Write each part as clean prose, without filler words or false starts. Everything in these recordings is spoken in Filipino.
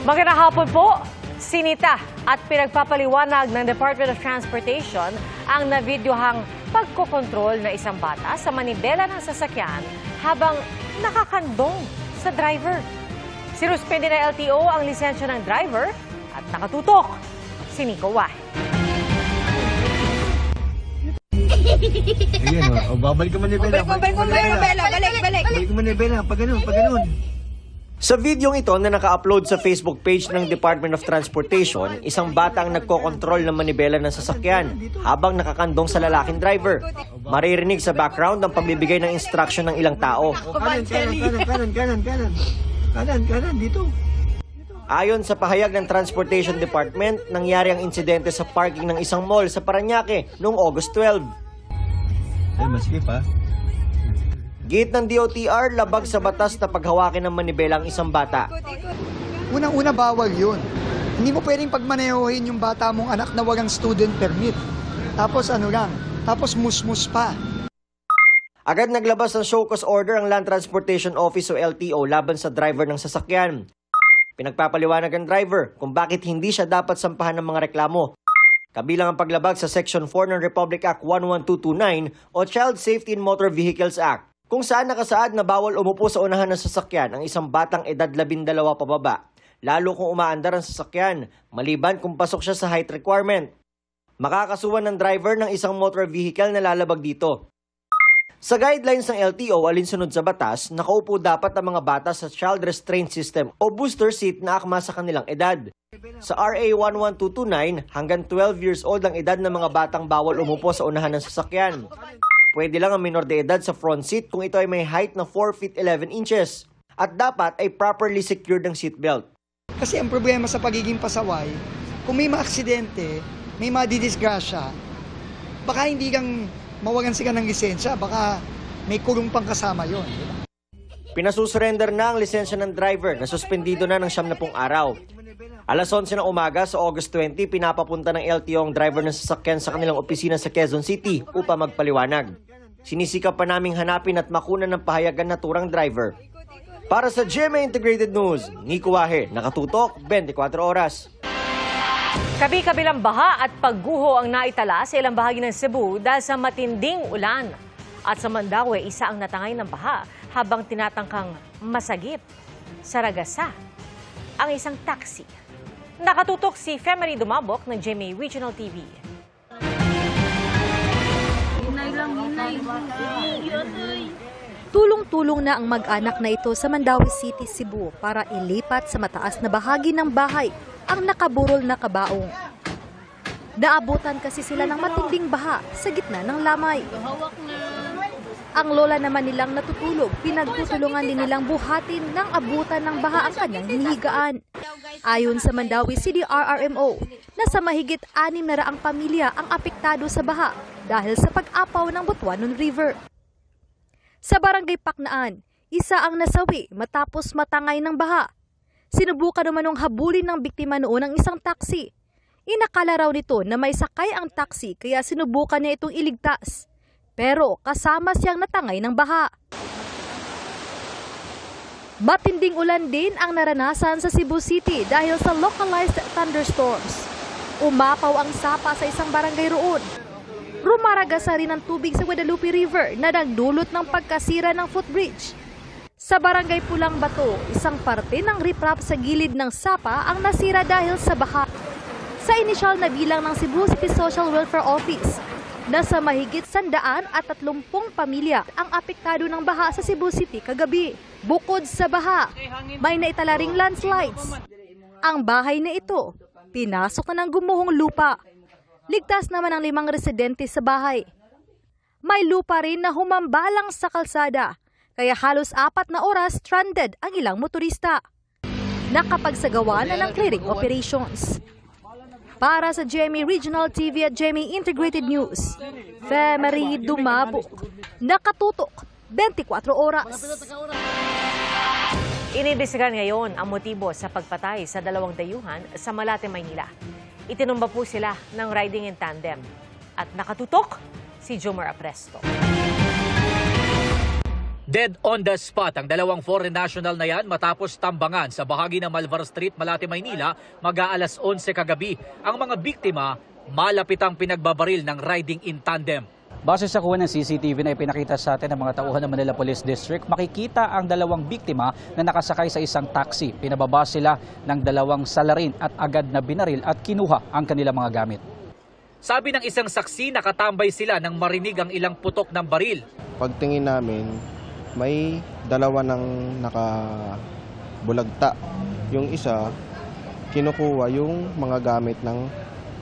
Magandang hapon po. Sinita at pinagpapaliwanag ng Department of Transportation ang navideohang pagkokontrol na isang bata sa manibela ng sasakyan habang nakakandong sa driver. Sinuspende ng LTO ang lisensya ng driver at nakatutok si Nico Wahe. Ayan, babalik ka manibela. Balik. Balik ka manibela, pag ganun. Sa videong ito na naka-upload sa Facebook page ng Department of Transportation, isang bata ang nagkokontrol ng manibela ng sasakyan habang nakakandong sa lalaking driver. Maririnig sa background ang pagbibigay ng instruction ng ilang tao. Kanan, dito. Ayon sa pahayag ng Transportation Department, nangyari ang insidente sa parking ng isang mall sa Parañaque noong August 12. Ay, maskip ha. Gate ng DOTR, labag sa batas na paghawakin ng manibela ang isang bata. Unang-una, bawal yun. Hindi mo pwedeng pagmanehohin yung bata mong anak na walang student permit. Tapos tapos musmus pa. Agad naglabas ng show cause order ang Land Transportation Office o LTO laban sa driver ng sasakyan. Pinagpapaliwanag ang driver kung bakit hindi siya dapat sampahan ng mga reklamo. Kabilang ang paglabag sa Section 4 ng Republic Act 11229 o Child Safety in Motor Vehicles Act, kung saan nakasaad na bawal umupo sa unahan ng sasakyan ang isang batang edad 12 pababa, lalo kung umaandar ang sasakyan, maliban kung pasok siya sa height requirement. Makakasuhan ng driver ng isang motor vehicle na lalabag dito. Sa guidelines ng LTO alinsunod sa batas, nakaupo dapat ang mga bata sa Child Restraint System o booster seat na akma sa kanilang edad. Sa RA 11229, hanggang 12 years old ang edad ng mga batang bawal umupo sa unahan ng sasakyan. Pwede lang ang minor de edad sa front seat kung ito ay may height na 4 feet 11 inches at dapat ay properly secured ang seatbelt. Kasi ang problema sa pagiging pasaway, kung may maaksidente, may madidisgrasya, baka hindi kang mawagan sila ng lisensya, baka may kulong pang kasama yon. Pinasusurrender na ang lisensya ng driver na suspendido na ng 70 araw. Alas 11 ng umaga sa August 20, pinapapunta ng LTO ang driver ng sasakyan sa kanilang opisina sa Quezon City upang magpaliwanag. Sinisikap pa naming hanapin at makunan ng pahayag ang naturang driver. Para sa GMA Integrated News, Nico Wahe, nakatutok 24 oras. Kabi-kabilang baha at pagguho ang naitala sa ilang bahagi ng Cebu dahil sa matinding ulan. At sa Mandaue, isa ang natangay ng baha habang tinatangkang masagip sa Ragasa ang isang taxi. Nakatutok si Femery Dumabok ng GMA Regional TV. Tulong-tulong na ang mag-anak na ito sa Mandaue City, Cebu para ilipat sa mataas na bahagi ng bahay ang nakaburol na kabaong. Naabutan kasi sila ng matinding baha sa gitna ng lamay. Ang lola naman nilang natutulog, pinagtutulungan din nilang buhatin ng abutan ng baha ang kanyang hinihigaan. Ayon sa Mandaue City RRMO, nasa mahigit 600 pamilya ang apektado sa baha dahil sa pag-apaw ng Butuanon River. Sa barangay Paknaan, isa ang nasawi matapos matangay ng baha. Sinubukan naman ng habulin ng biktima noon ang isang taxi. Inakala raw nito na may sakay ang taxi kaya sinubukan niya itong iligtas. Pero kasama siyang natangay ng baha. Matinding ulan din ang naranasan sa Cebu City dahil sa localized thunderstorms. Umapaw ang sapa sa isang barangay roon. Rumaragasa rin ang tubig sa Guadalupe River na nagdulot ng pagkasira ng footbridge. Sa barangay Pulang Bato, isang parte ng riprap sa gilid ng sapa ang nasira dahil sa baha. Sa inisyal na bilang ng Cebu City Social Welfare Office, nasa mahigit 130 pamilya ang apektado ng baha sa Cebu City kagabi. Bukod sa baha, may naitala ring landslides. Ang bahay na ito, pinasok na ng gumuhong lupa. Ligtas naman ang 5 residente sa bahay. May lupa rin na humambalang sa kalsada, kaya halos 4 na oras stranded ang ilang motorista. Nakapagsagawa na ng clearing operations. Para sa GMA Regional TV at GMA Integrated News, Femery Dumabok, nakatutok 24 oras. Iniimbestigahan ngayon ang motibo sa pagpatay sa 2 dayuhan sa Malate, Maynila. Itinumba po sila ng riding in tandem. At nakatutok si Jomar Apresto. Dead on the spot ang dalawang foreign national na yan matapos tambangan sa bahagi ng Malvar Street, Malate, Maynila, mag-aalas 11 kagabi. Ang mga biktima, malapitang pinagbabaril ng riding in tandem. Base sa kuha ng CCTV na ipinakita sa atin ng mga tauhan ng Manila Police District, makikita ang dalawang biktima na nakasakay sa isang taxi. Pinababa sila ng dalawang salarin at agad na binaril at kinuha ang kanilang mga gamit. Sabi ng isang saksi, nakatambay sila nang marinig ang ilang putok ng baril. Pagtingin namin, may dalawa ng nakabulagta. Yung isa, kinukuha yung mga gamit ng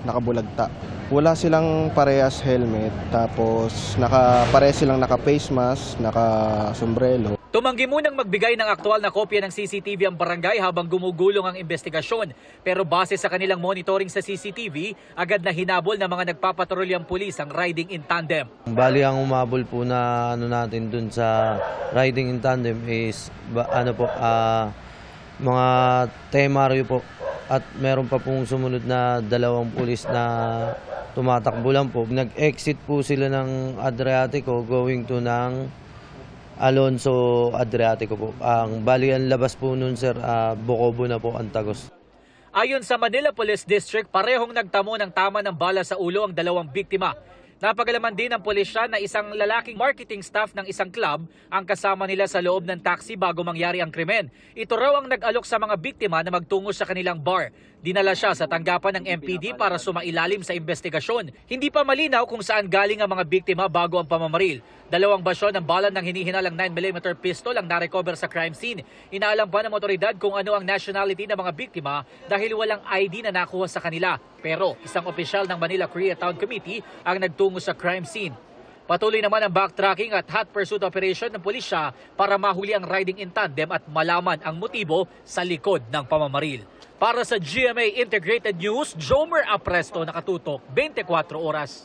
nakabulagta. Wala silang parehas helmet, tapos parehas silang naka-face mask, naka-sombrero. Tumanggi munang magbigay ng aktual na kopya ng CCTV ang barangay habang gumugulong ang investigasyon. Pero base sa kanilang monitoring sa CCTV, agad na hinabol ng mga nagpapatrolyang pulis ang riding in tandem. Bali ang umabol po na natin dun sa riding in tandem is mga temaryo po. At meron pa pong sumunod na dalawang pulis na tumatakbo lang po. Nag-exit po sila ng Adriatico going to ng Alonso Adriatico po. Ang bali ang labas po nun sir, Bocobo na po ang Tagos. Ayon sa Manila Police District, parehong nagtamo ng tama ng bala sa ulo ang dalawang biktima. Napagalaman din ng pulisya na isang lalaking marketing staff ng isang club ang kasama nila sa loob ng taxi bago mangyari ang krimen. Ito raw ang nag-alok sa mga biktima na magtungo sa kanilang bar. Dinala siya sa tanggapan ng MPD para sumailalim sa investigasyon. Hindi pa malinaw kung saan galing ang mga biktima bago ang pamamaril. Dalawang basyon ng bala ng hinihinalang 9mm pistol ang narecover sa crime scene. Inaalam pa ng otoridad kung ano ang nationality ng mga biktima dahil walang ID na nakuha sa kanila. Pero isang opisyal ng Manila Koreatown Committee ang nagtungo sa crime scene. Patuloy naman ang backtracking at hot pursuit operation ng pulisya para mahuli ang riding in tandem at malaman ang motibo sa likod ng pamamaril. Para sa GMA Integrated News, Jomer Apresto, nakatutok 24 oras.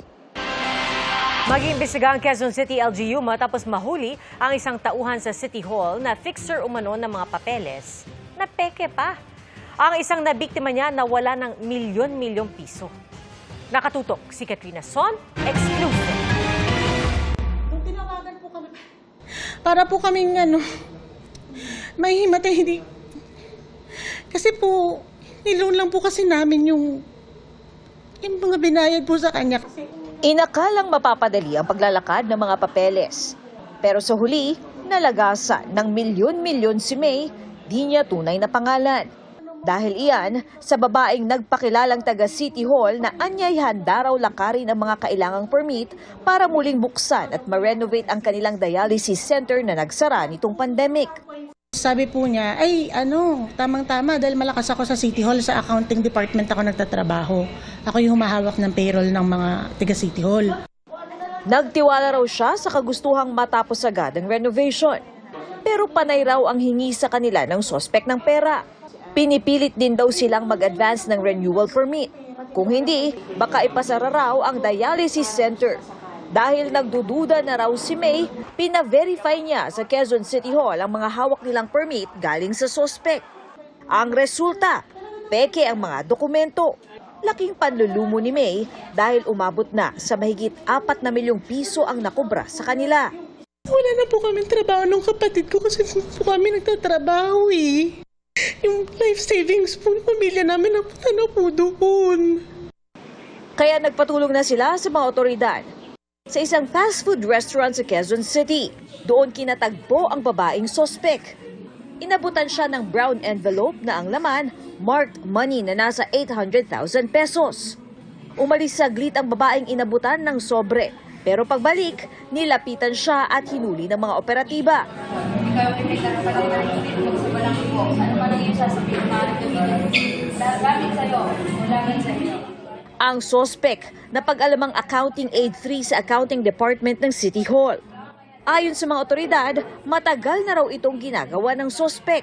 Mag-iimbestiga ang Quezon City LGU matapos mahuli ang isang tauhan sa City Hall na fixer umano ng mga papeles na peke pa. Ang isang nabiktima niya nawala ng milyon-milyong piso. Nakatutok si Katrina Son, exclusive. Kung tinawagan po kami, para po kaming may himatay, hindi. Kasi po, niloan lang po kasi namin yung mga binayad po sa kanya. Inakalang mapapadali ang paglalakad ng mga papeles. Pero sa huli, nalagasan ng milyon-milyon si May, di niya tunay na pangalan. Dahil iyan sa babaeng nagpakilalang taga City Hall na anyay handa raw lakarin ang mga kailangang permit para muling buksan at ma-renovate ang kanilang dialysis center na nagsara nitong pandemic. Sabi po niya, tamang-tama dahil malakas ako sa City Hall, sa accounting department ako nagtatrabaho. Ako yung humahawak ng payroll ng mga taga City Hall. Nagtiwala raw siya sa kagustuhang matapos agad ang renovation. Pero panay raw ang hingi sa kanila ng sospek ng pera. Pinipilit din daw silang mag-advance ng renewal permit. Kung hindi, baka ipasara raw ang dialysis center. Dahil nagdududa na raw si May, pina-verify niya sa Quezon City Hall ang mga hawak nilang permit galing sa sospek. Ang resulta, peke ang mga dokumento. Laking panlulumo ni May dahil umabot na sa mahigit 4 na milyong piso ang nakubra sa kanila. Wala na po kaming trabaho ng kapatid ko kasi po kami nagtatrabaho eh. Yung life savings po ng pamilya namin napunta na po doon. Kaya nagpatulong na sila sa mga otoridad. Sa isang fast food restaurant sa Quezon City, doon kinatagpo ang babaeng sospek. Inabutan siya ng brown envelope na ang laman, marked money na nasa 800,000 pesos. Umalis saglit ang babaeng inabutan ng sobre, pero pagbalik, nilapitan siya at hinuli ng mga operatiba. Ang sospek na pag-alamang accounting aid 3 sa accounting department ng City Hall. Ayon sa mga otoridad, matagal na raw itong ginagawa ng sospek.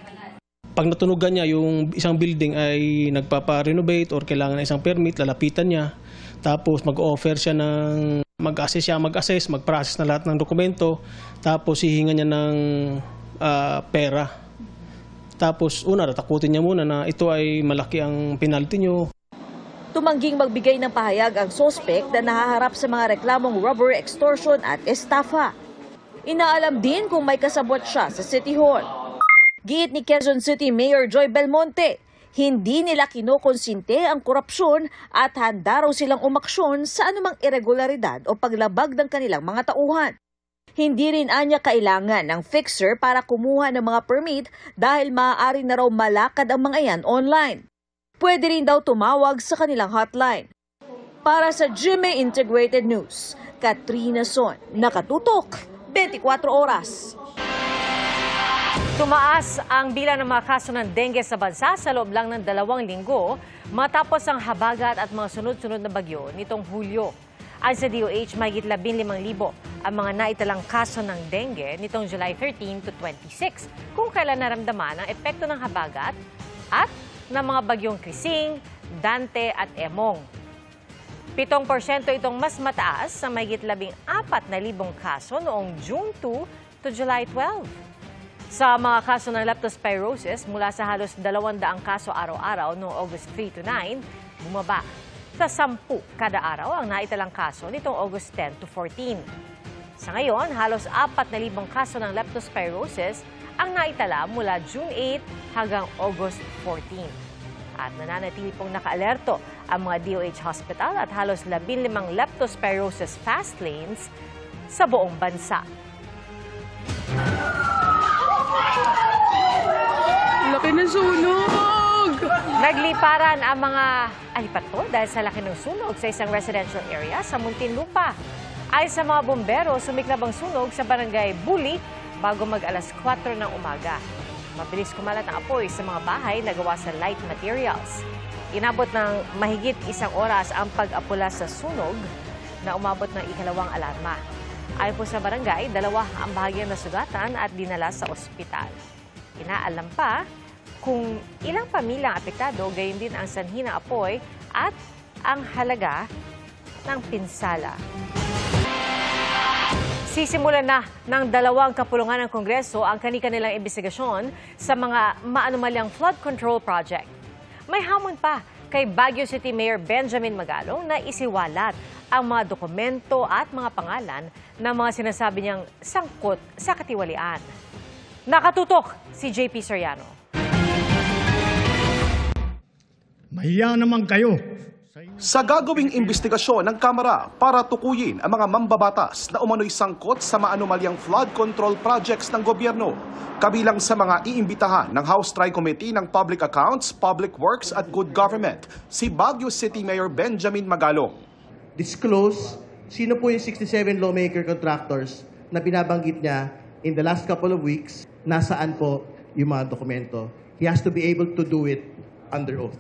Pag natunugan niya yung isang building ay nagpapa-renovate or kailangan na isang permit, lalapitan niya. Tapos mag-offer siya ng mag-assess, mag-process na lahat ng dokumento. Tapos hihinga niya ng pera. Tapos tatakutin niya muna na ito ay malaki ang penalty niyo. Tumangging magbigay ng pahayag ang sospek na nahaharap sa mga reklamong robbery, extortion at estafa. Inaalam din kung may kasabwat siya sa City Hall. Giit ni Quezon City Mayor Joy Belmonte, hindi nila kinukonsinte ang korupsyon at handa raw silang umaksyon sa anumang irregularidad o paglabag ng kanilang mga tauhan. Hindi rin anya kailangan ng fixer para kumuha ng mga permit dahil maaari na raw malakad ang mga yan online. Pwede rin daw tumawag sa kanilang hotline. Para sa GMA Integrated News, Katrina Son, nakatutok, 24 oras. Tumaas ang bilang ng mga kaso ng dengue sa bansa sa loob lang ng 2 linggo matapos ang habagat at mga sunod-sunod na bagyo nitong Hulyo. Ayon sa DOH, mahigit 15,000 ang mga naitalang kaso ng dengue nitong July 13 to 26 kung kailan naramdaman ang epekto ng habagat at ng mga bagyong Krising, Dante at Emong. 7% itong mas mataas sa mahigit 14,000 kaso noong June 2 to July 12. Sa mga kaso ng leptospirosis, mula sa halos 200 kaso araw-araw noong August 3 to 9, bumaba sa 10 kada araw ang naitalang kaso nitong August 10 to 14. Sa ngayon, halos 4,000 kaso ng leptospirosis ang naitala mula June 8 hanggang August 14. At nananatili pong nakaalerto ang mga DOH hospital at halos 15 leptospirosis fast lanes sa buong bansa. Laki ng sunog! Nagliparan ang mga alipato dahil sa laki ng sunog sa isang residential area sa Muntinlupa. Ayon sa mga bombero, sumiklab ang sunog sa barangay Buli bago mag-alas 4 ng umaga. Mabilis kumalat ang apoy sa mga bahay na gawa sa light materials. Inabot ng mahigit 1 oras ang pag-apula sa sunog na umabot ng ikalawang alarma. Ayon po sa barangay, 2 ang bahagyang nasugatan at dinala sa ospital. Inaalam pa kung ilang pamilyang apektado, gayon din ang sanhi ng apoy at ang halaga ng pinsala. Sisimulan na ng 2 kapulungan ng Kongreso ang kani-kanilang investigasyon sa mga maanumalyang flood control project. May hamon pa kay Baguio City Mayor Benjamin Magalong na isiwalat ang mga dokumento at mga pangalan ng mga sinasabi niyang sangkot sa katiwalian. Nakatutok si JP Soriano. Mahiya naman kayo. Sa gagawing investigasyon ng Kamara para tukuyin ang mga mambabatas na umano'y sangkot sa maanumalyang flood control projects ng gobyerno, kabilang sa mga iimbitahan ng House Tri-Committee ng Public Accounts, Public Works at Good Government, si Baguio City Mayor Benjamin Magalong. Disclose sino po yung 67 lawmaker contractors na binabanggit niya in the last couple of weeks, nasaan po yung mga dokumento. He has to be able to do it under oath.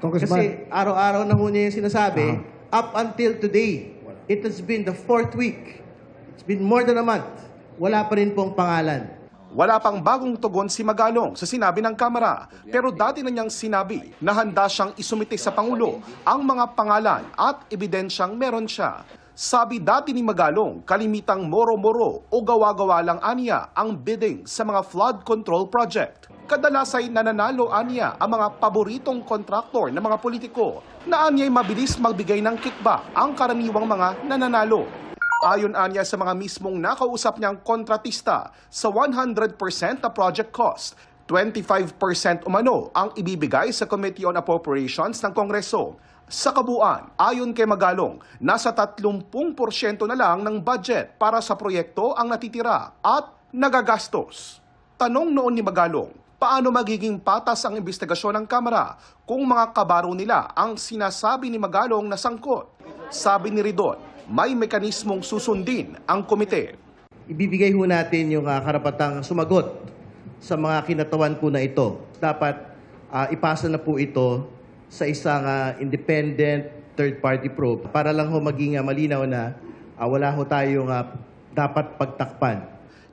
Kasi araw-araw na ho niya yung sinasabi, up until today, it has been the 4th week. It's been more than a month. Wala pa rin pong pangalan. Wala pang bagong tugon si Magalong sa sinabi ng Kamara, pero dati na niyang sinabi na handa siyang isumite sa Pangulo ang mga pangalan at ebidensyang meron siya. Sabi dati ni Magalong, kalimitang moro-moro o gawa-gawa lang aniya ang bidding sa mga flood control project. Kadalas ay nananalo aniya ang mga paboritong kontraktor ng mga politiko na anya'y mabilis magbigay ng kickback ang karaniwang mga nananalo. Ayon anya sa mga mismong nakausap niyang kontratista, sa 100% na project cost, 25% umano ang ibibigay sa Committee on Appropriations ng Kongreso. Sa kabuuan, ayon kay Magalong, nasa 30% na lang ng budget para sa proyekto ang natitira at nagagastos. Tanong noon ni Magalong, paano magiging patas ang investigasyon ng Kamara kung mga kabaro nila ang sinasabi ni Magalong na sangkot? Sabi ni Ridon, may mekanismong susundin ang komite. Ibibigay ho natin yung karapatang sumagot sa mga kinatawan po na ito. Dapat ipasa na po ito sa isang independent third-party probe para lang ho maging malinaw na wala ho tayong dapat pagtakpan.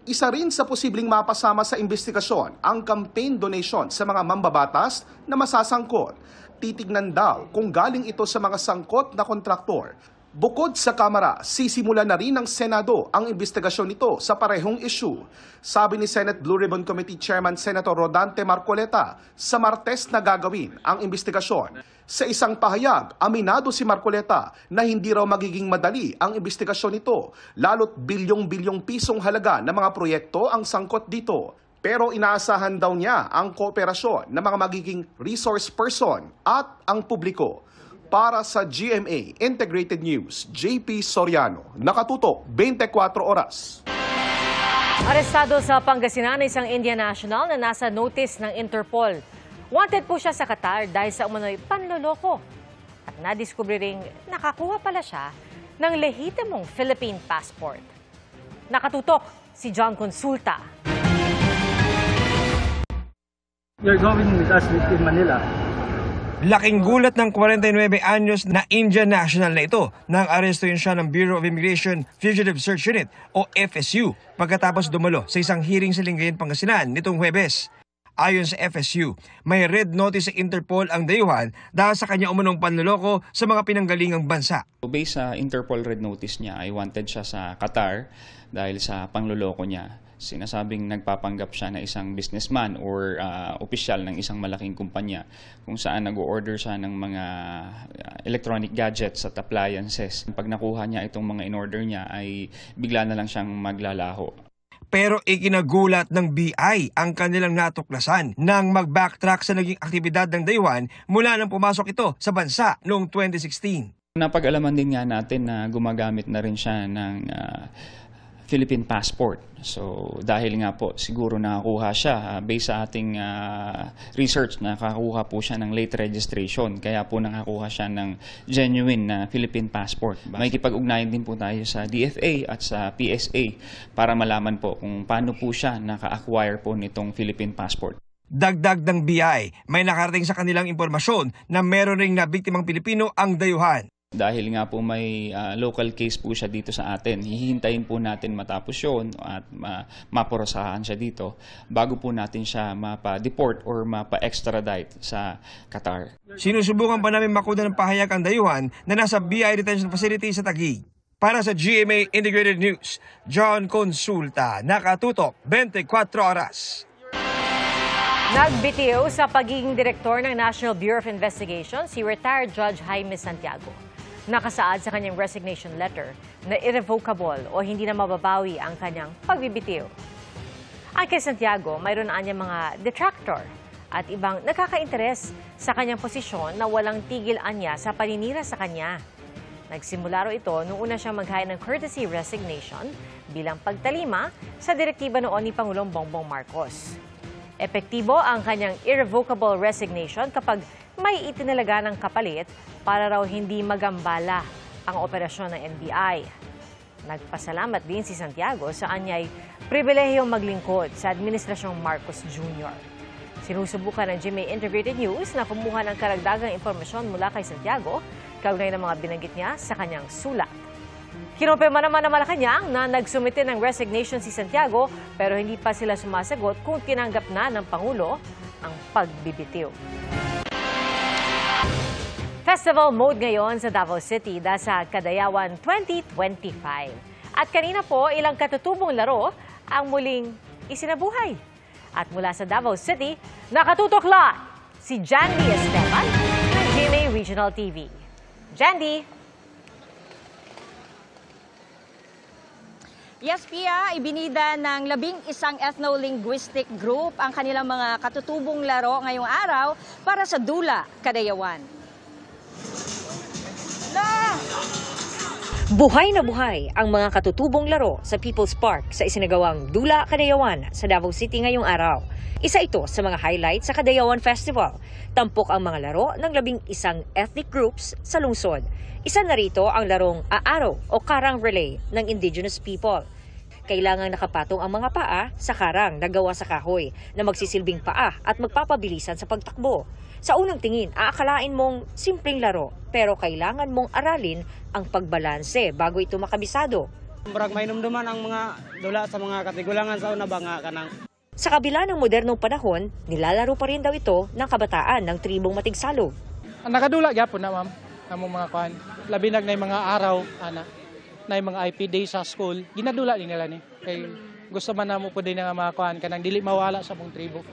Isa rin sa posibleng mapasama sa investigasyon ang campaign donation sa mga mambabatas na masasangkot. Titignan daw kung galing ito sa mga sangkot na kontraktor. Bukod sa Kamara, sisimulan na rin ng Senado ang investigasyon nito sa parehong issue. Sabi ni Senate Blue Ribbon Committee Chairman Senator Rodante Marcoleta, sa Martes na gagawin ang investigasyon. Sa isang pahayag, aminado si Marcoleta na hindi raw magiging madali ang investigasyon nito, lalo't bilyong-bilyong pisong halaga ng mga proyekto ang sangkot dito. Pero inaasahan daw niya ang kooperasyon ng mga magiging resource person at ang publiko. Para sa GMA Integrated News, JP Soriano, nakatutok 24 oras. Arestado sa Pangasinan isang Indian national na nasa notice ng Interpol. Wanted po siya sa Qatar dahil sa umano'y panloloko. At nadiskubre ring nakakuha pala siya ng lehitimong Philippine passport. Nakatutok si John Consulta. You're going with us in Manila. Laking gulat ng 49 anyos na Indian national na ito nang arestuhin siya ng Bureau of Immigration Fugitive Search Unit o FSU pagkatapos dumalo sa isang hearing sa Lingayen, Pangasinan nitong Huwebes. Ayon sa FSU, may red notice sa Interpol ang dayuhan dahil sa kanya umunong panloloko sa mga pinanggalingang bansa. Based sa Interpol red notice niya, ay wanted siya sa Qatar dahil sa pangloloko niya. Sinasabing nagpapanggap siya na isang businessman or opisyal ng isang malaking kumpanya kung saan nag-order siya ng mga electronic gadgets at appliances. Pag nakuha niya itong mga in-order niya ay bigla na lang siyang maglalaho. Pero ikinagulat ng BI ang kanilang natuklasan nang mag-backtrack sa naging aktibidad ng dayuhan mula nang pumasok ito sa bansa noong 2016. Napag-alaman din nga natin na gumagamit na rin siya ng Philippine passport. So dahil nga po siguro nakakuha siya based sa ating research, nakakuha po siya ng late registration kaya po nakakuha siya ng genuine na Philippine passport. May kipag-ugnayan din po tayo sa DFA at sa PSA para malaman po kung paano po siya naka-acquire po nitong Philippine passport. Dagdag ng BI, may nakarating sa kanilang impormasyon na meron ring nabiktimang Pilipino ang dayuhan. Dahil nga po may local case po siya dito sa atin, hihintayin po natin matapos yun at maporosahan siya dito bago po natin siya mapa-deport or mapa-extradite sa Qatar. Sinusubukan pa namin makuha ng pahayag ang dayuhan na nasa BI Detention Facility sa Taguig. Para sa GMA Integrated News, John Consulta, nakatutok 24 oras. Nagbitiw sa pagiging direktor ng National Bureau of Investigation si retired Judge Jaime Santiago. Nakasaad sa kanyang resignation letter na irrevocable o hindi na mababawi ang kanyang pagbibitiw. Ang kay Santiago, mayroon na niyang mga detractor at ibang nakaka-interes sa kanyang posisyon na walang tigil anya sa paninira sa kanya. Nagsimula raw ito noong una siyang mag-hire ng courtesy resignation bilang pagtalima sa direktiba noon ni Pangulong Bongbong Marcos. Epektibo ang kanyang irrevocable resignation kapag may itinalaga ng kapalit para raw hindi magambala ang operasyon ng NBI. Nagpasalamat din si Santiago sa anyay pribilehiyong maglingkod sa Administrasyong Marcos Jr. Sinusubukan ng GMA Integrated News na kumuha ng karagdagang impormasyon mula kay Santiago kaugnay ng mga binanggit niya sa kanyang sulat. Kinumpirma naman ng Malacanang na nagsumite ng resignation si Santiago pero hindi pa sila sumasagot kung tinanggap na ng Pangulo ang pagbibitiw. Festival mode ngayon sa Davao City dahil sa Kadayawan 2025. At kanina po, ilang katutubong laro ang muling isinabuhay. At mula sa Davao City, nakatutok live si Jandy Esteban ng GMA Regional TV. Jandy! Yes, Pia, ibinida ng 11 ethno-linguistic group ang kanilang mga katutubong laro ngayong araw para sa Dula, Kadayawan. Buhay na buhay ang mga katutubong laro sa People's Park sa isinagawang Dula, Kadayawan sa Davao City ngayong araw. Isa ito sa mga highlights sa Kadayawan Festival. Tampok ang mga laro ng 11 ethnic groups sa lungsod. Isa na rito ang larong aaraw o karang relay ng indigenous people. Kailangang nakapatong ang mga paa sa karang na gawa sa kahoy na magsisilbing paa at magpapabilisan sa pagtakbo. Sa unang tingin, aakalain mong simpleng laro pero kailangan mong aralin ang pagbalanse bago ito makabisado. Murag may numduman ang mga dula sa mga katigulangan sa una ba nga kanang. Sa kabila ng modernong panahon, nilalaro pa rin daw ito ng kabataan ng tribong Matigsalog. Ang nakadula gyapon na, ma'am. among mga kuan. Labi na mga araw na mga IP day sa school, ginadula din nila ni. Kay gusto man namo pud din nga mga kuan kanang dili mawala sa mong tribo.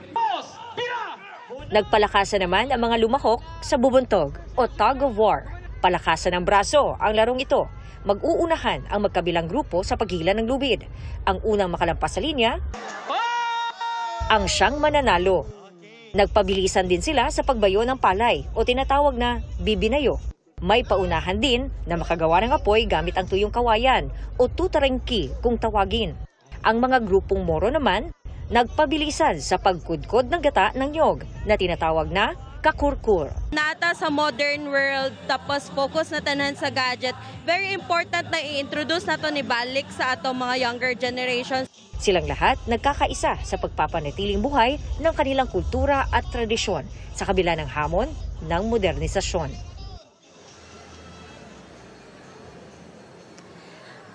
Nagpalakasan naman ang mga lumahok sa bubuntog o tug of war. Palakasan ng braso ang larong ito. Mag-uunahan ang magkabilang grupo sa paghila ng lubid. Ang unang makalampas sa linya, ang siyang mananalo. Nagpabilisan din sila sa pagbayo ng palay o tinatawag na bibinayo. May paunahan din na makagawa ng apoy gamit ang tuyong kawayan o tutarengki kung tawagin. Ang mga grupong Moro naman, nagpabilisan sa pagkudkod ng gata ng nyog na tinatawag na kakurkur. Nata sa modern world, tapos focus na tanan sa gadget, very important na i-introduce na to ni balik sa atong mga younger generations. Silang lahat nagkakaisa sa pagpapanatiling buhay ng kanilang kultura at tradisyon sa kabila ng hamon ng modernisasyon.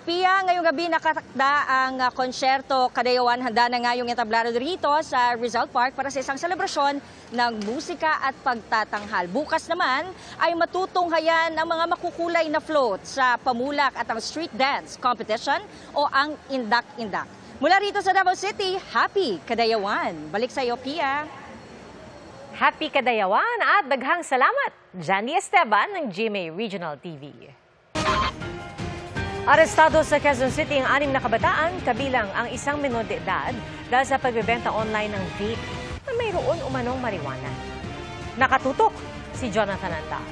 Pia, ngayong gabi nakatakda ang konsyerto Kadayawan. Handa na nga yung entablado rito sa Rizal Park para sa isang selebrasyon ng musika at pagtatanghal. Bukas naman ay matutunghayan ang mga makukulay na float sa pamulak at ang street dance competition o ang indak-indak. Mula rito sa Davao City, happy Kadayawan. Balik sa iyo, Pia. Happy Kadayawan at daghang salamat, Jandy Esteban ng GMA Regional TV. Arestado sa Quezon City ang 6 na kabataan, kabilang ang isang menor de edad dahil sa pagbebenta online ng vape na mayroon umanong marijuana. Nakatutok si Jonathan Andal.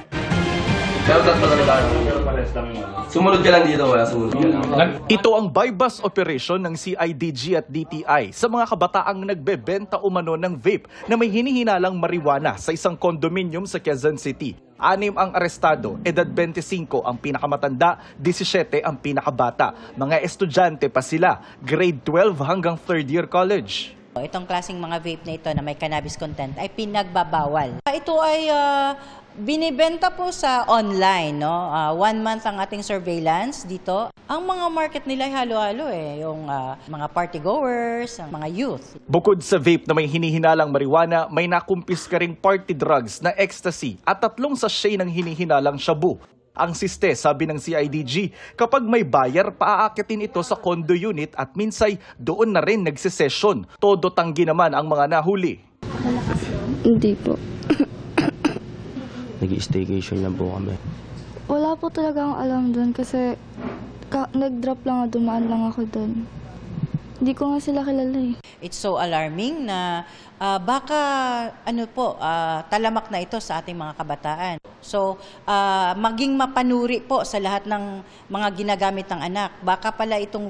Sumunod ka lang dito, wala sumunod ka lang. Ito ang buy-bust operation ng CIDG at DTI sa mga kabataang nagbebenta umano ng vape na may hinihinalang marijuana sa isang condominium sa Quezon City. 6 ang arestado, edad 25 ang pinakamatanda, 17 ang pinakabata. Mga estudyante pa sila, grade 12 hanggang 3rd year college. Itong klaseng mga vape na ito na may cannabis content ay pinagbabawal. Ito ay binibenta po sa online, no? 1 month ang ating surveillance dito. Ang mga market nila ay halo-halo yung mga party-goers, ang mga youth. Bukod sa vape na may hinihinalang marijuana, may nakumpis ka ring party drugs na ecstasy at 3 sachet ng hinihinalang shabu. Ang siste, sabi ng CIDG, kapag may buyer, paaakitin ito sa condo unit at minsay doon na rin nagsisesyon. Todo tanggi naman ang mga nahuli. Hindi po. Nag-staycation lang po kami. Wala po talaga akong alam doon kasi nag-drop lang, dumaan lang ako doon. Hindi ko nga sila kilala eh. It's so alarming na baka talamak na ito sa ating mga kabataan. So maging mapanuri po sa lahat ng mga ginagamit ng anak. Baka pala itong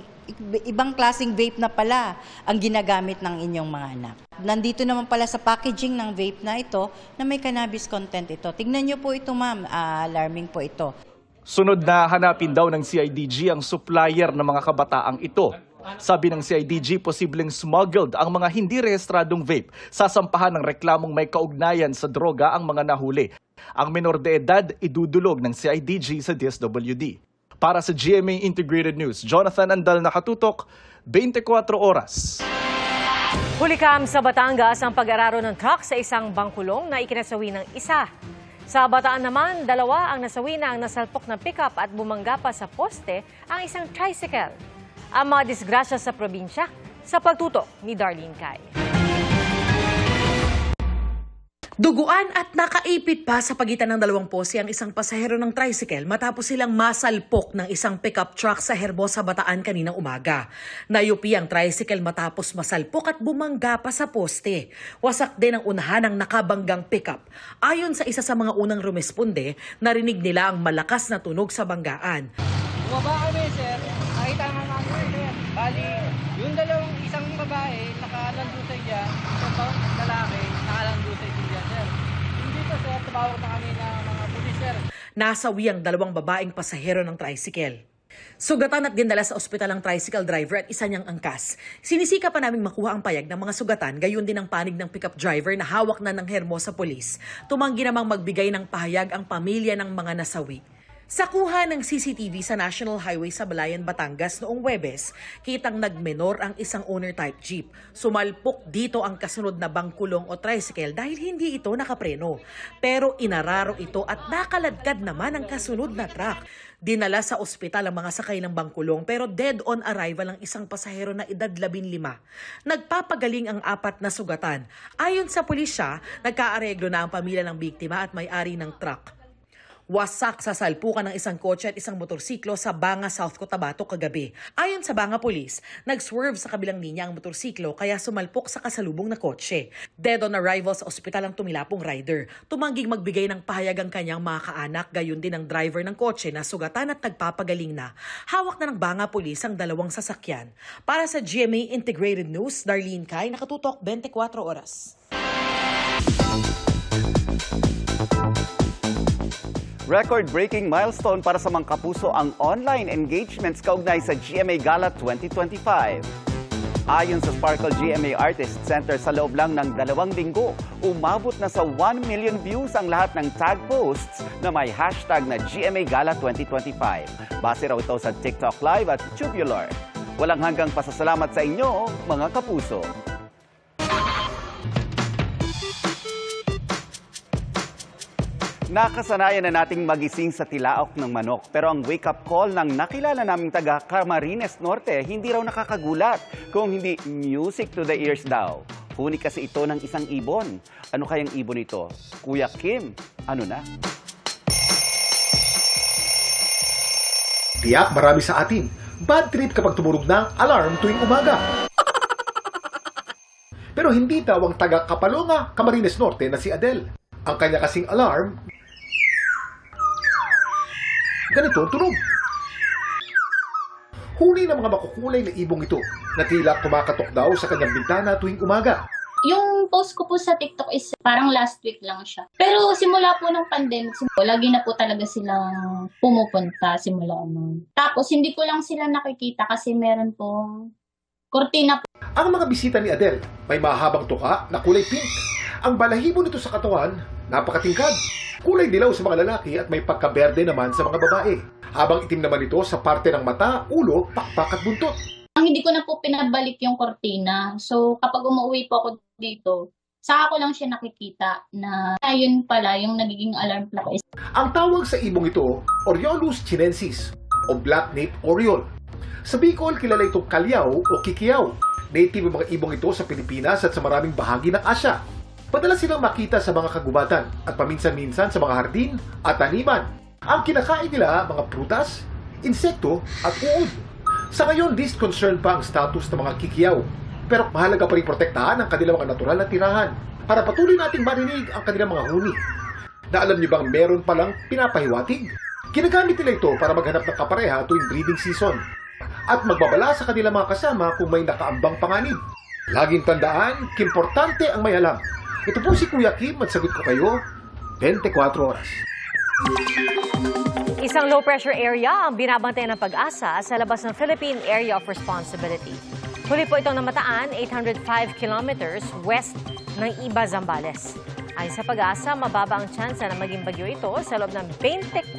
ibang klaseng vape na pala ang ginagamit ng inyong mga anak. Nandito naman pala sa packaging ng vape na ito na may cannabis content ito. Tingnan niyo po ito, ma'am. Alarming po ito. Sunod na hanapin daw ng CIDG ang supplier ng mga kabataang ito. Sabi ng CIDG, posibleng smuggled ang mga hindi rehistradong vape. Sasampahan ng reklamong may kaugnayan sa droga ang mga nahuli. Ang menor de edad idudulog ng CIDG sa DSWD. Para sa GMA Integrated News, Jonathan Andal, nakatutok, 24 oras. Hulikam sa Batangas ang pag-araro ng truck sa isang bangkulong na ikinasawi ng isa. Sa Bataan naman, 2 ang nasawi na ang nasalpok ng pickup at bumangga pa sa poste ang isang tricycle. Ang mga disgrasya sa probinsya sa pagtutok ni Darlene Kai. Duguan at nakaipit pa sa pagitan ng 2 poste ang isang pasahero ng tricycle matapos silang masalpok ng isang pickup truck sa Herbosa, Bataan kaninang umaga. Nayupi ang tricycle matapos masalpok at bumangga pa sa poste. Wasak din ang unahan ng nakabanggang pickup. Ayon sa isa sa mga unang rumesponde, narinig nila ang malakas na tunog sa banggaan. Bumaba kami, sir. Nakita nga namin, sir. Bali, yung isang babae, nakalandusay dyan. Isang lalaki, nakalandusay dyan, sir. Hindi po, sir. Tumawag na kami ng mga pulis, sir. Nasawi ang 2 babaeng pasahero ng tricycle. Sugatan at dinala sa ospital ang tricycle driver at isa niyang angkas. Sinisika pa naming makuha ang payag ng mga sugatan, gayon din ang panig ng pickup driver na hawak na ng Hermosa Police. Tumanggi namang magbigay ng pahayag ang pamilya ng mga nasawi. Sa kuha ng CCTV sa National Highway sa Balayan, Batangas noong Huwebes, kitang nagmenor ang isang owner-type jeep. Sumalpok dito ang kasunod na bangkulong o tricycle dahil hindi ito nakapreno. Pero inararo ito at nakaladkad naman ang kasunod na truck. Dinala sa ospital ang mga sakay ng bangkulong pero dead on arrival ang isang pasahero na edad 15. Nagpapagaling ang 4 na sugatan. Ayon sa pulisya, nagkaareglo na ang pamilya ng biktima at may-ari ng truck. Wasak sa salpukan ng isang kotse at isang motorsiklo sa Banga, South Cotabato kagabi. Ayon sa Banga Police, nag-swerve sa kabilang linya ang motorsiklo kaya sumalpok sa kasalubong na kotse. Dead on arrival sa ospital ang tumilapong rider. Tumangging magbigay ng pahayag ang kanyang mga kaanak, gayon din ang driver ng kotse na sugatan at nagpapagaling na. Hawak na ng Banga Police ang 2 sasakyan. Para sa GMA Integrated News, Darlene Kai, nakatutok 24 oras. Record-breaking milestone para sa mga kapuso ang online engagements kaugnay sa GMA Gala 2025. Ayon sa Sparkle GMA Artist Center, sa loob lang ng 2 linggo, umabot na sa 1 million views ang lahat ng tag posts na may hashtag na GMA Gala 2025. Base raw ito sa TikTok Live at Tubular. Walang hanggang pasasalamat sa inyo, mga kapuso. Nakasanayan na nating magising sa tilaok ng manok, pero ang wake-up call ng nakilala naming taga Camarines Norte hindi raw nakakagulat kung hindi music to the ears daw. Huni kasi ito ng isang ibon. Ano kayang ibon ito? Kuya Kim, ano na? Tiyak marami sa atin. Bad trip kapag tumunog ng alarm tuwing umaga. Pero hindi daw ang taga Kapalonga, Camarines Norte na si Adel. Ang kanya kasing alarm, ganito ang tunog. Huli ng mga makukulay na ibong ito na tila kumakatok daw sa kanyang bintana tuwing umaga. Yung post ko po sa TikTok is parang last week lang siya. Pero simula po ng pandemic, lagi na po talaga silang pumupunta simula noon. Tapos hindi ko lang sila nakikita kasi meron pong kortina po. Ang mga bisita ni Adel may mahabang tuka na kulay pink. Ang balahibo nito sa katawan, napakatingkad. Kulay dilaw sa mga lalaki at may pagkaberde naman sa mga babae. Habang itim naman ito sa parte ng mata, ulo, pakpak at buntot. Ang hindi ko na po pinabalik yung kortina. So kapag umuwi po ako dito, saka ko lang siya nakikita na ayun pala yung nagiging alarm clock is. Ang tawag sa ibong ito, Oriolus chinensis o Black-naped Oriole. Sa Bicol, kilala itong kalyaw o kikiyaw. Native ang mga ibong ito sa Pilipinas at sa maraming bahagi ng Asya. Madalas silang makita sa mga kagubatan at paminsan-minsan sa mga hardin at taniman. Ang kinakain nila mga prutas, insekto at uod. Sa ngayon, least concerned pa ang status ng mga kikiyaw. Pero mahalaga pa rin protektahan ang kanilang mga natural na tirahan para patuloy nating marinig ang kanilang mga huni. Na alam niyo bang meron palang pinapahiwatig? Ginagamit nila ito para maghanap ng kapareha tuwing breeding season at magbabala sa kanilang mga kasama kung may nakaambang panganib. Laging tandaan, importante ang may alam. Ito po si Kuya Kim at sagot ko kayo 24 oras. Isang low-pressure area ang binabantayan ng Pag-asa sa labas ng Philippine Area of Responsibility. Huli po itong namataan 805 kilometers west ng Iba, Zambales. Ayon sa Pag-asa, mababa ang tsansa na maging bagyo ito sa loob ng 24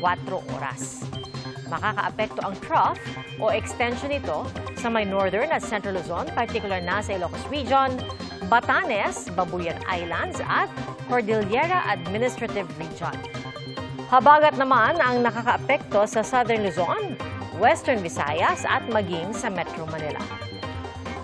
oras. Makakaapekto ang trough o extension nito sa may northern at central Luzon, particular na sa Ilocos Region, Batanes, Babuyan Islands at Cordillera Administrative Region. Habagat naman ang nakakaapekto sa southern Luzon, western Visayas at maging sa Metro Manila.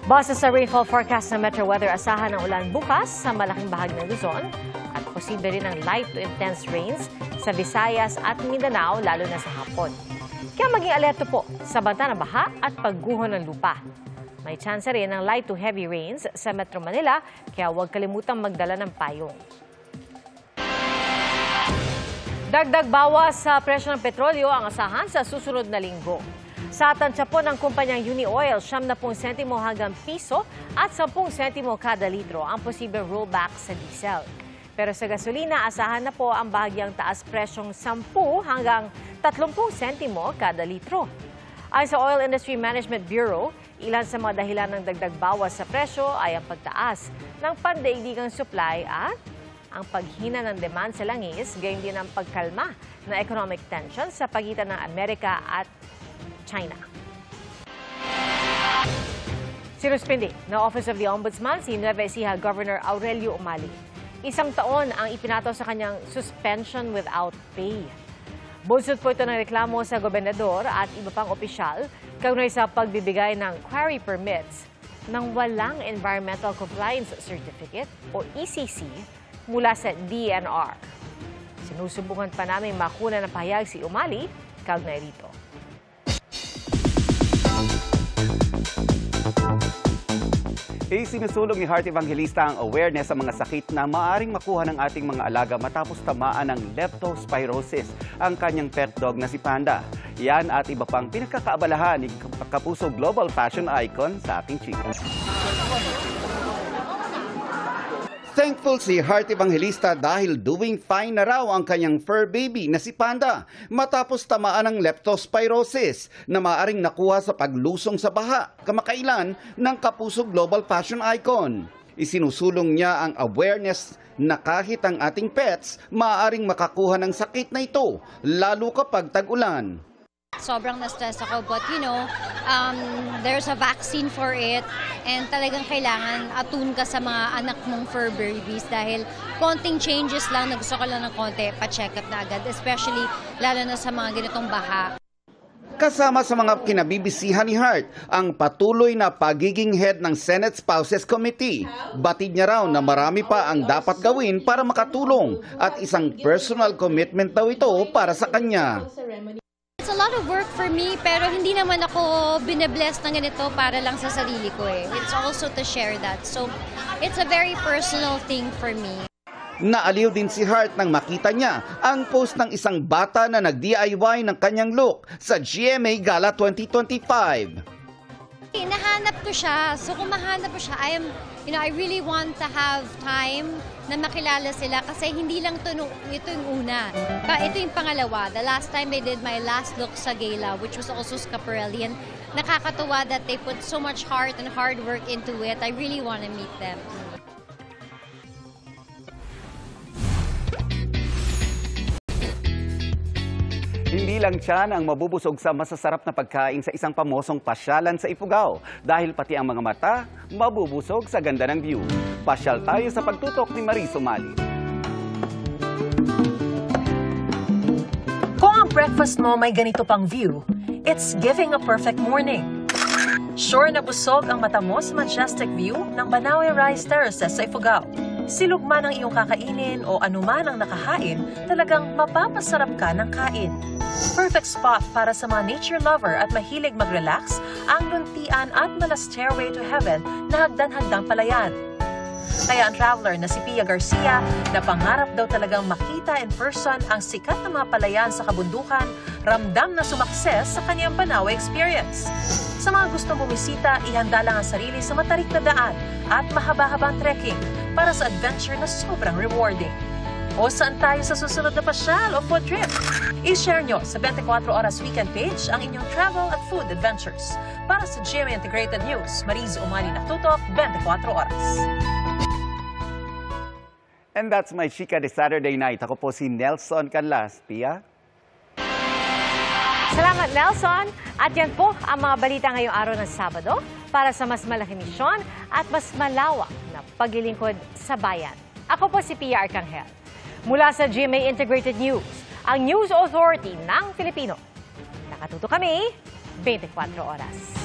Base sa rainfall forecast ng Metro Weather, asahan ng ulan bukas sa malaking bahagi ng Luzon at posible rin ng light to intense rains sa Visayas at Mindanao lalo na sa hapon. Kaya maging alerto po sa banta ng baha at pagguho ng lupa. May tsansa rin ng light to heavy rains sa Metro Manila, kaya huwag kalimutang magdala ng payong. Dagdag bawas sa presyo ng petrolyo ang asahan sa susunod na linggo. Sa tansya po ng kumpanyang Unioil, 70 sentimo hanggang piso at 10 sentimo kada litro ang posibleng rollback sa diesel. Pero sa gasolina, asahan na po ang bahagyang taas presyong 10 hanggang 30 sentimo kada litro. Ayon sa Oil Industry Management Bureau, ilan sa mga dahilan ng dagdag bawas sa presyo ay ang pagtaas ng pandaigdigang supply at ang paghina ng demand sa langis, gayon din ang pagkalma ng economic tension sa pagitan ng Amerika at China. Sinuspindi ng Office of the Ombudsman si Nueva Ecija Governor Aurelio Umali. 1 taon ang ipinataw sa kanyang suspension without pay. Bunsod po ito ng reklamo sa gobernador at iba pang opisyal kaugnay sa pagbibigay ng quarry permits ng walang Environmental Compliance Certificate o ECC mula sa DNR. Sinusubukan pa namin makuna ng pahayag si Umali kaugnay rito. Isinusulong ni Heart Evangelista ang awareness sa mga sakit na maaaring makuha ng ating mga alaga matapos tamaan ng leptospirosis ang kanyang pet dog na si Panda. Yan at iba pang pinagkakaabalahan ni Kapuso Global Fashion Icon sa ating chika. Thankful si Heart Evangelista dahil doing fine na raw ang kanyang fur baby na si Panda matapos tamaan ng leptospirosis na maaaring nakuha sa paglusong sa baha kamakailan ng Kapuso Global Fashion Icon. Isinusulong niya ang awareness na kahit ang ating pets maaaring makakuha ng sakit na ito lalo kapag tag-ulan. Sobrang na-stress ako but there's a vaccine for it and talagang kailangan atune ka sa mga anak mong fur babies dahil konting changes lang na gusto ko lang ng konti, pa-check up na agad, especially lalo na sa mga ganitong baha. Kasama sa mga kinabibisihan ni Hart ang patuloy na pagiging head ng Senate Spouses Committee. Batid niya raw na marami pa ang dapat gawin para makatulong at isang personal commitment daw ito para sa kanya. It's a lot of work for me, pero hindi naman ako bine-bless ng ganito para lang sa sarili ko eh. It's also to share that. So, it's a very personal thing for me. Naaliw din si Hart nang makita niya ang post ng isang bata na nag-DIY ng kanyang look sa GMA Gala 2025. Nahanap ko siya. So, kung mahanap ko siya, I really want to have time na makilala sila kasi hindi lang ito yung una. Ito yung pangalawa. The last time I did my last look sa gala, which was also Scaparelli, and nakakatuwa that they put so much heart and hard work into it. I really want to meet them. Hindi lang tiyan ang mabubusog sa masasarap na pagkain sa isang pamosong pasyalan sa Ifugao dahil pati ang mga mata mabubusog sa ganda ng view. Pasyal tayo sa pagtutok ni Marie Sumali. Kung ang breakfast mo may ganito pang view, it's giving a perfect morning. Sure na busog ang mata mo sa majestic view ng Banawe Rice Terraces sa Ifugao. Silog man ang iyong kakainin o anuman ang nakahain, talagang mapapasarap ka ng kain. Perfect spot para sa mga nature lover at mahilig mag-relax ang luntian at mala stairway to heaven na hagdan-hagdang palayan. Kaya ang traveler na si Pia Garcia na pangarap daw talagang makita in person ang sikat na mga palayan sa kabundukan, ramdam na sumakses sa kanyang Banawe experience. Sa mga gustong bumisita, ihanda lang ang sarili sa matarik na daan at mahaba-habang trekking para sa adventure na sobrang rewarding. O saan tayo sa susunod na pasyal o food trip? I-share nyo sa 24 Oras Weekend page ang inyong travel at food adventures. Para sa GMA Integrated News, Mariz Umali Naktutok, 24 Oras. And that's my chika this Saturday night. Ako po si Nelson Canlas. Pia? Salamat, Nelson. At yan po ang mga balita ngayong araw ng Sabado para sa mas malaking misyon at mas malawak na paglilingkod sa bayan. Ako po si Pia Arcangel. Mula sa GMA Integrated News, ang News Authority ng Filipino. Nakatuto kami 24 oras.